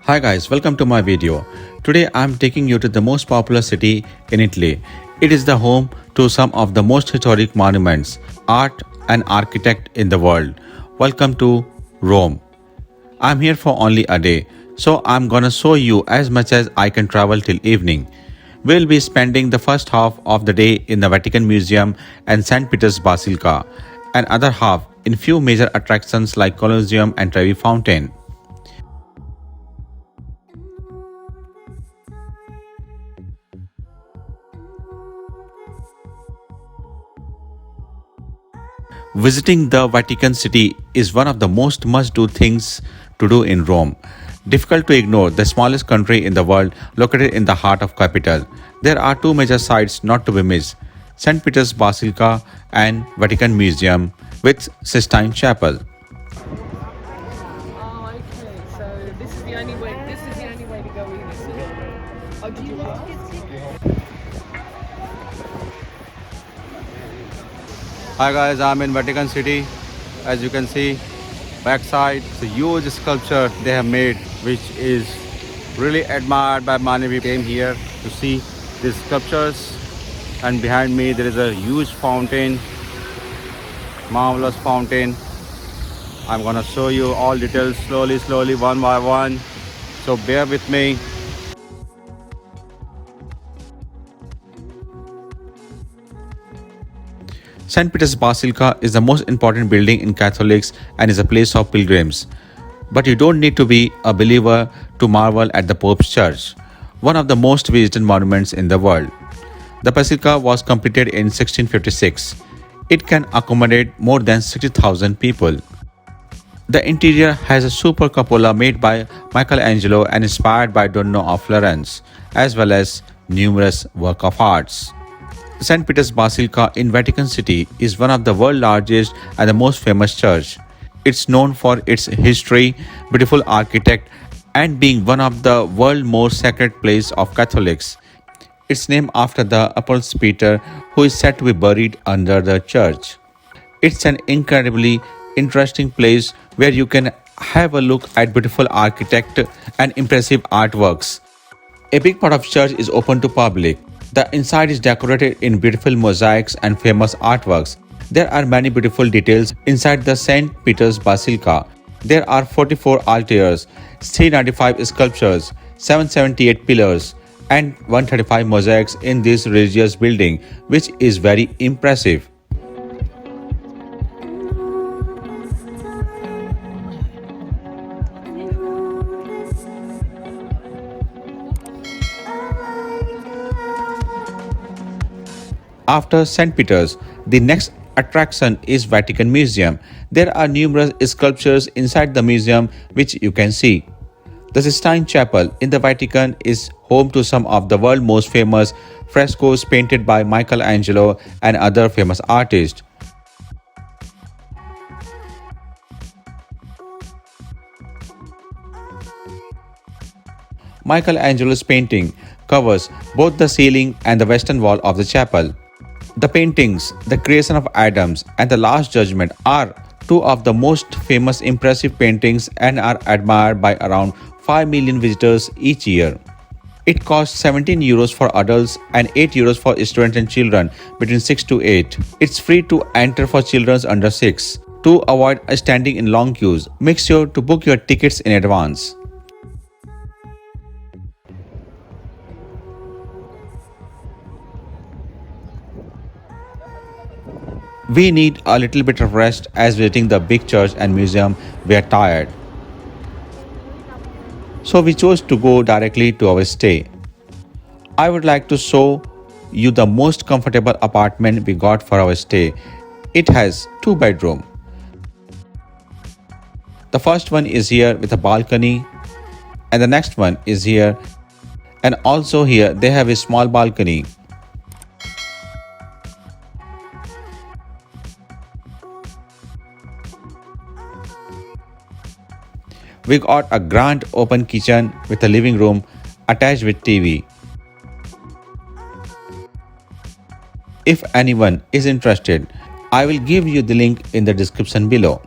Hi guys, welcome to my video. Today I'm taking you to the most popular city in Italy. It is the home to some of the most historic monuments, art and architect in the world. Welcome to Rome. I'm here for only a day, so I'm gonna show you as much as I can travel till evening. We'll be spending the first half of the day in the Vatican Museum and St. Peter's Basilica, and other half in few major attractions like Colosseum and Trevi Fountain. Visiting the Vatican City is one of the most must-do things to do in Rome. Difficult to ignore the smallest country in the world located in the heart of capital. There are two major sites not to be missed: St. Peter's Basilica and Vatican Museum with Sistine Chapel. Oh, okay. So this is the only way. This is the only way to go in, is it? Oh, did you want to get tickets? Hi guys, I'm in Vatican City. As you can see, backside, it's a huge sculpture they have made, which is really admired by many people came here to see these sculptures. And behind me there is a huge fountain, marvelous fountain. I'm gonna show you all details slowly, one by one. So bear with me. St. Peter's Basilica is the most important building in Catholics and is a place of pilgrims. But you don't need to be a believer to marvel at the Pope's Church, one of the most visited monuments in the world. The Basilica was completed in 1656. It can accommodate more than 60,000 people. The interior has a super cupola made by Michelangelo and inspired by Donno of Florence, as well as numerous works of arts. St. Peter's Basilica in Vatican City is one of the world's largest and the most famous church. It's known for its history, beautiful architect, and being one of the world's most sacred places of Catholics. It's named after the Apostle Peter, who is said to be buried under the church. It's an incredibly interesting place where you can have a look at beautiful architect and impressive artworks. A big part of church is open to public. The inside is decorated in beautiful mosaics and famous artworks. There are many beautiful details inside the St. Peter's Basilica. There are 44 altars, 395 sculptures, 778 pillars, and 135 mosaics in this religious building, which is very impressive. After St. Peter's, the next attraction is Vatican Museum. There are numerous sculptures inside the museum which you can see. The Sistine Chapel in the Vatican is home to some of the world's most famous frescoes painted by Michelangelo and other famous artists. Michelangelo's painting covers both the ceiling and the western wall of the chapel. The paintings, The Creation of Adams and The Last Judgment, are two of the most famous impressive paintings and are admired by around 5 million visitors each year. It costs 17 euros for adults and 8 euros for students and children between 6 to 8. It's free to enter for children under 6. To avoid standing in long queues, make sure to book your tickets in advance. We need a little bit of rest as visiting the big church and museum we are tired. So we chose to go directly to our stay. I would like to show you the most comfortable apartment we got for our stay. It has 2 bedrooms. The first one is here with a balcony, and the next one is here, and also here they have a small balcony. We got a grand open kitchen with a living room attached with TV. If anyone is interested, I will give you the link in the description below.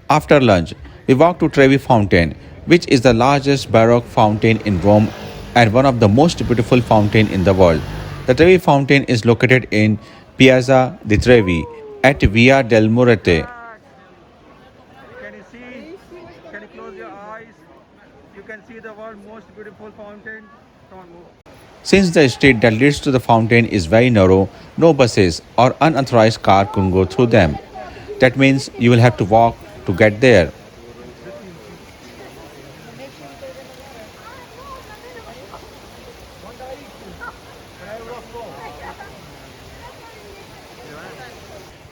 After lunch, we walked to Trevi Fountain, which is the largest Baroque fountain in Rome and one of the most beautiful fountains in the world. The Trevi Fountain is located in Piazza di Trevi at Via del Murete. Can you see? Can you close your eyes? You can see the world's most beautiful fountain. Come on, move. Since the street that leads to the fountain is very narrow, no buses or unauthorized car can go through them. That means you will have to walk to get there.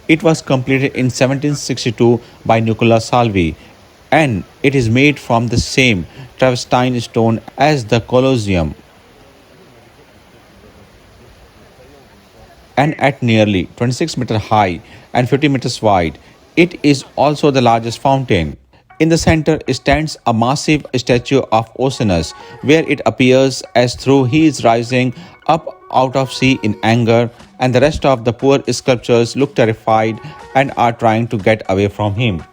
It was completed in 1762 by Nicola Salvi and it is made from the same travertine stone as the Colosseum and at nearly 26 meters high and 50 meters wide. It is also the largest fountain. In the center stands a massive statue of Oceanus, where it appears as though he is rising up out of sea in anger, and the rest of the poor sculptures look terrified and are trying to get away from him.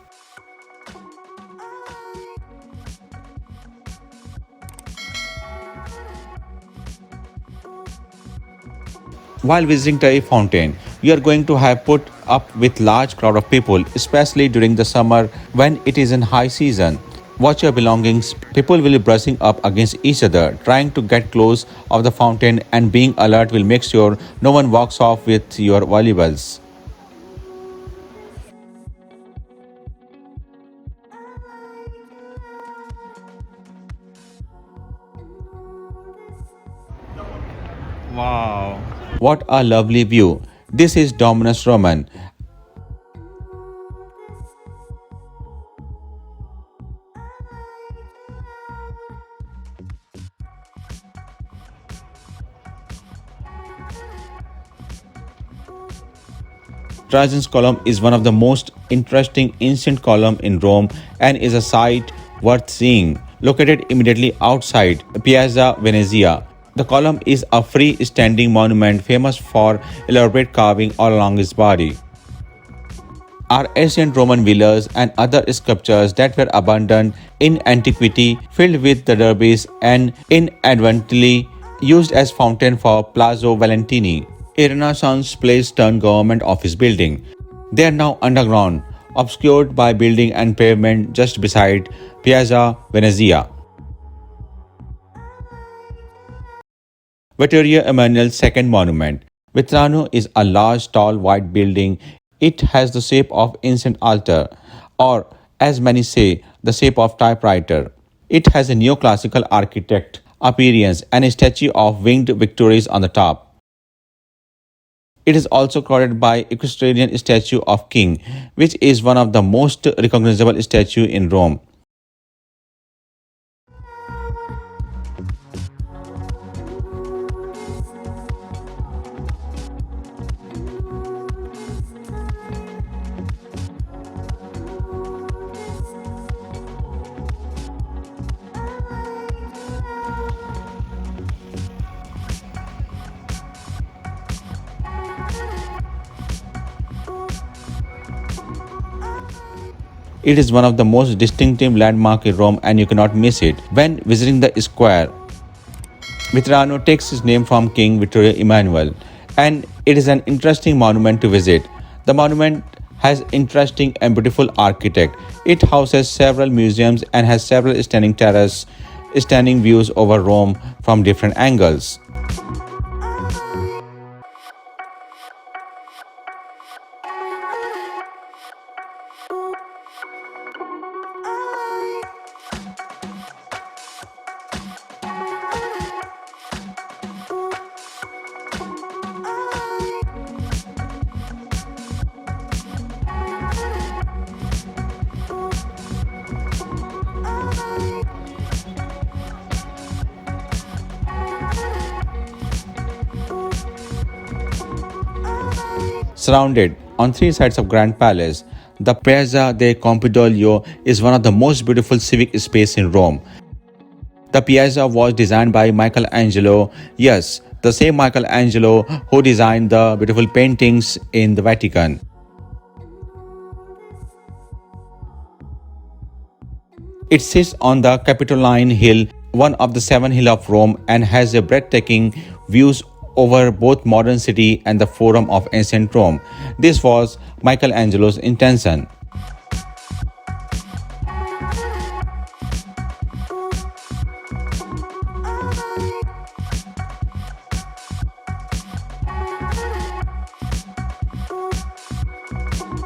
While visiting Trevi Fountain, you are going to have put up with large crowd of people, especially during the summer when it is in high season. Watch your belongings. People will be brushing up against each other, trying to get close of the fountain, and being alert will make sure no one walks off with your valuables. Wow. What a lovely view! This is Dominus Roman. Trajan's Column is one of the most interesting ancient columns in Rome and is a site worth seeing. Located immediately outside Piazza Venezia, the column is a free-standing monument famous for elaborate carving all along its body. Are ancient Roman villas and other sculptures that were abandoned in antiquity, filled with the derbies and inadvertently used as fountain for Palazzo Valentini, a Renaissance place turned government office building. They are now underground, obscured by building and pavement just beside Piazza Venezia. Vittoriano Emmanuel II monument. Vittoriano is a large, tall, white building. It has the shape of ancient altar, or as many say, the shape of typewriter. It has a neoclassical architect appearance and a statue of winged victories on the top. It is also crowded by equestrian statue of King, which is one of the most recognizable statue in Rome. It is one of the most distinctive landmarks in Rome and you cannot miss it when visiting the square. Vittoriano takes its name from King Vittoriano Emmanuel and it is an interesting monument to visit. The monument has interesting and beautiful architect. It houses several museums and has several standing terraces, standing views over Rome from different angles. Surrounded on three sides of Grand Palace, The Piazza del Campidoglio is one of the most beautiful civic spaces in Rome. The piazza was designed by Michelangelo. Yes, the same Michelangelo who designed the beautiful paintings in the Vatican. It sits on the Capitoline Hill, one of the seven hills of Rome, and has a breathtaking views over both modern city and the Forum of ancient Rome. This was Michelangelo's intention.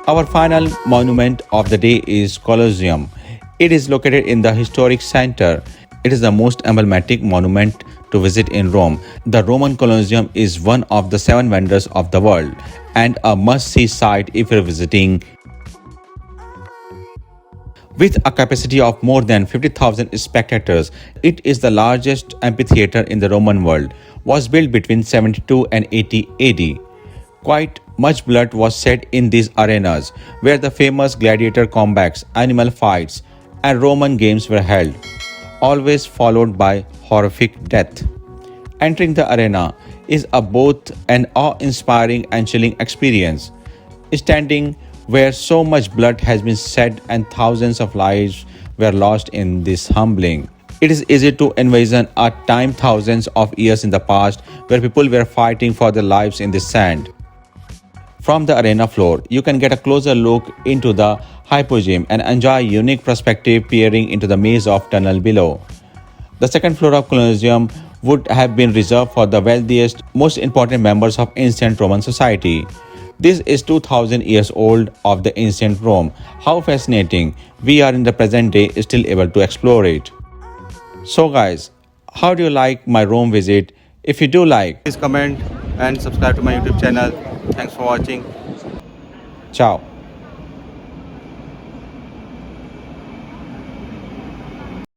Our final monument of the day is Colosseum. It is located in the historic center. It is the most emblematic monument to visit in Rome. The Roman Colosseum is one of the seven wonders of the world and a must-see sight if you're visiting. With a capacity of more than 50,000 spectators, it is the largest amphitheater in the Roman world. Was built between 72 and 80 AD. Quite much blood was shed in these arenas, where the famous gladiator combats, animal fights, and Roman games were held, always followed by horrific death. Entering the arena is a both an awe-inspiring and chilling experience. Standing where so much blood has been shed and thousands of lives were lost in this humbling. It is easy to envision a time thousands of years in the past where people were fighting for their lives in the sand. From the arena floor, you can get a closer look into the hypogym and enjoy a unique perspective peering into the maze of tunnel below. The second floor of Colosseum would have been reserved for the wealthiest, most important members of ancient Roman society. This is 2000 years old of the ancient Rome. How fascinating. We are in the present day still able to explore it. So guys, how do you like my Rome visit? If you do like, please comment and subscribe to my YouTube channel. Thanks for watching. Ciao.